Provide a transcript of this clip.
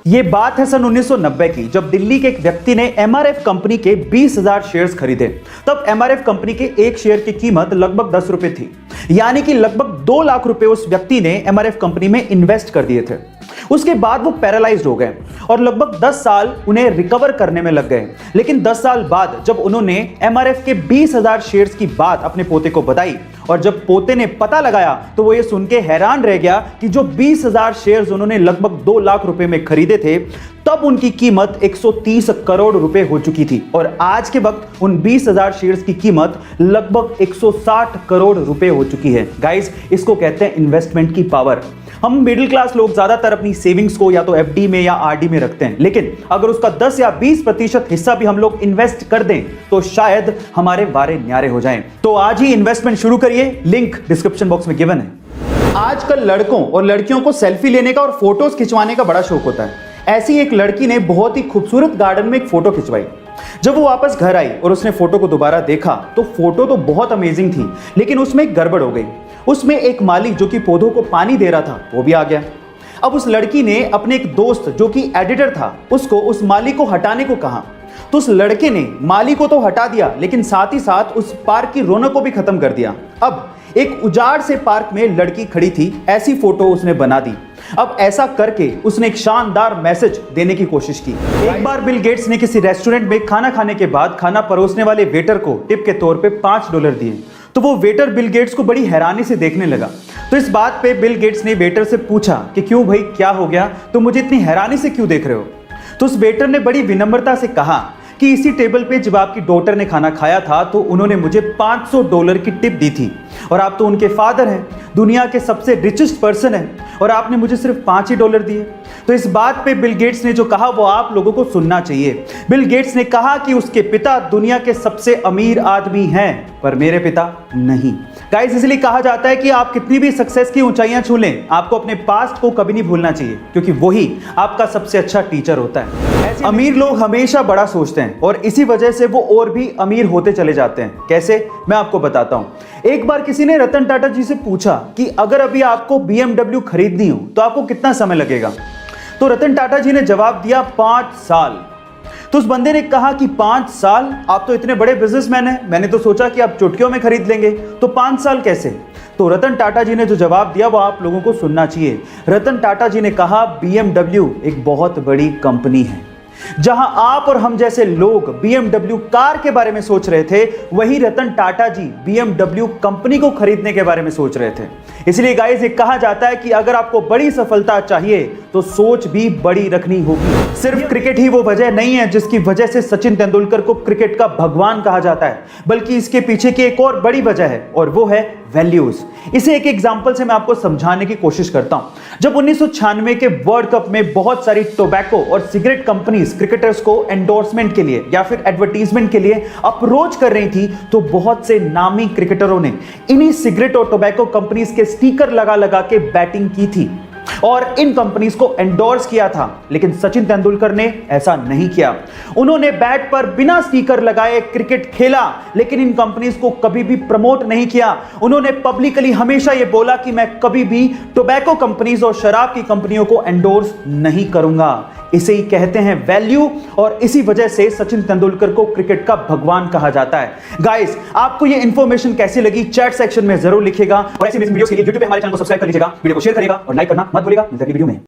ये बात है सन 1990 की, जब दिल्ली के एक व्यक्ति ने एमआरएफ कंपनी के 20,000 शेयर्स खरीदे। तब एमआरएफ कंपनी के एक शेयर की कीमत लगभग 10 रुपए थी, यानी कि लगभग 2 लाख रुपए उस व्यक्ति ने एमआरएफ कंपनी में इन्वेस्ट कर दिए थे। उसके बाद वो पैरालाइज्ड हो गए और लगभग 10 साल उन्हें रिकवर करने में लग गए। लेकिन 10 साल बाद जब उन्होंने एमआरएफ के 20,000 शेयर्स की बात अपने पोते को बताई और जब पोते ने पता लगाया तो वो ये सुन के हैरान रह गया कि जो 20,000 शेयर्स उन्होंने लगभग 2 लाख रुपए में खरीदे थे, तब उनकी कीमत 130 करोड़ रुपए हो चुकी थी और आज के वक्त उन 20,000 शेयर्स की कीमत लगभग 160 करोड़ रुपए हो चुकी है। गाइस, इसको कहते हैं इन्वेस्टमेंट की पावर। हम मिडिल क्लास लोग ज्यादातर अपनी सेविंग्स को या तो एफडी में या आरडी में रखते हैं, लेकिन अगर उसका 10 या 20% हिस्सा भी हम लोग इन्वेस्ट कर दें तो शायद हमारे वारे न्यारे हो जाएं। तो आज ही इन्वेस्टमेंट शुरू करिए, लिंक डिस्क्रिप्शन बॉक्स में गिवन है। आजकल लड़कों और लड़कियों को सेल्फी लेने का और फोटोज खिंचवाने का बड़ा शौक होता है। ऐसी एक लड़की ने बहुत ही खूबसूरत गार्डन में एक फोटो खिंचवाई। जब वो वापस घर आई और उसने फोटो को दोबारा देखा तो फोटो तो बहुत अमेजिंग थी, लेकिन उसमें एक गड़बड़ हो गई। उसमें एक माली जो कि पौधों को पानी दे रहा था वो भी आ गया। अब उस लड़की ने अपने एक दोस्त जो कि एडिटर था उसको उस माली को हटाने को कहा, तो उस लड़के ने माली को तो हटा दिया, लेकिन साथ ही साथ उस पार्क की रौनक को भी खत्म कर दिया। अब एक उजाड़ से पार्क में लड़की खड़ी थी, ऐसी फोटो उसने बना दी। अब ऐसा करके उसने एक शानदार मैसेज देने की कोशिश की। एक बार बिल गेट्स ने किसी रेस्टोरेंट में खाना खाने के बाद खाना परोसने वाले वेटर को टिप के तौर पे $5 दिए, तो वो वेटर बिल गेट्स को बड़ी हैरानी से देखने लगा। तो इस बात पे बिल गेट्स ने वेटर से पूछा कि क्यों भाई, क्या हो गया, तो मुझे इतनी हैरानी से क्यों देख रहे हो। तो उस वेटर ने बड़ी विनम्रता से कहा कि इसी टेबल पे जब आपकी डॉटर ने खाना खाया था तो उन्होंने मुझे $500 की टिप दी थी और आप तो उनके फादर हैं, दुनिया के सबसे रिचेस्ट पर्सन हैं, और आपने मुझे सिर्फ $5 दिए। तो इस बात पे बिल गेट्स ने जो कहा वो आप लोगों को सुनना चाहिए। बिल गेट्स ने कहा कि उसके पिता दुनिया के सबसे अमीर आदमी हैं, पर मेरे पिता नहीं। गाइस, इसलिए कहा जाता है कि आप कितनी भी सक्सेस की ऊंचाइयां छू लें, आपको अपने पास्ट को कभी नहीं भूलना चाहिए, क्योंकि वही आपका सबसे अच्छा टीचर होता है। अमीर लोग हमेशा बड़ा सोचते हैं और इसी वजह से वो और भी अमीर होते चले जाते हैं। कैसे, मैं आपको बताता हूं। एक बार किसी ने रतन टाटा जी से पूछा कि अगर अभी आपको BMW खरीदनी हो तो आपको कितना समय लगेगा, तो रतन टाटा जी ने जवाब दिया 5 साल। तो उस बंदे ने कहा कि 5 साल, आप तो इतने बड़े बिजनेसमैन हैं, मैंने तो सोचा कि आप चुटकियों में खरीद लेंगे, तो 5 साल कैसे। तो रतन टाटा जी ने जो जवाब दिया वो आप लोगों को सुनना चाहिए। रतन टाटा जी ने कहा BMW एक बहुत बड़ी कंपनी है। जहां आप और हम जैसे लोग BMW कार के बारे में सोच रहे थे, वही रतन टाटा जी BMW कंपनी को खरीदने के बारे में सोच रहे थे। इसलिए गाइस, ये कहा जाता है कि अगर आपको बड़ी सफलता चाहिए तो सोच भी बड़ी रखनी होगी। सिर्फ क्रिकेट ही वो वजह नहीं है जिसकी वजह से सचिन तेंदुलकर को क्रिकेट का भगवान कहा जाता है, बल्कि इसके पीछे की एक और बड़ी वजह है और वो है वैल्यूज। इसे एक एग्जांपल से मैं आपको समझाने की कोशिश करता हूं। जब 1996 के वर्ल्ड कप में बहुत सारी टोबैको और सिगरेट कंपनीज क्रिकेटर्स को एंडोर्समेंट के लिए या फिर एडवर्टीजमेंट के लिए अप्रोच कर रही थी, तो बहुत से नामी क्रिकेटरों ने इन्हीं सिगरेट और टोबैको कंपनीज के स्टिकर लगा लगा के बैटिंग की थी और इन कंपनीज को एंडोर्स किया था। लेकिन सचिन तेंदुलकर ने ऐसा नहीं किया। उन्होंने बैट पर बिना स्टिकर लगाए क्रिकेट खेला, लेकिन इन कंपनीज को कभी भी प्रमोट नहीं किया। उन्होंने पब्लिकली हमेशा यह बोला कि मैं कभी भी टोबैको कंपनीज और शराब की कंपनियों को एंडोर्स नहीं करूंगा। इसे ही कहते हैं वैल्यू, और इसी वजह से सचिन तेंदुलकर को क्रिकेट का भगवान कहा जाता है। गाइस, आपको ये इंफॉर्मेशन कैसी लगी चैट सेक्शन में जरूर लिखिएगा और ऐसी वीडियो के लिए YouTube पे हमारे चैनल को सब्सक्राइब कर लीजिएगा, वीडियो को शेयर करिएगा और लाइक करना मत भूलिएगा। मिलते हैं अगली वीडियो में।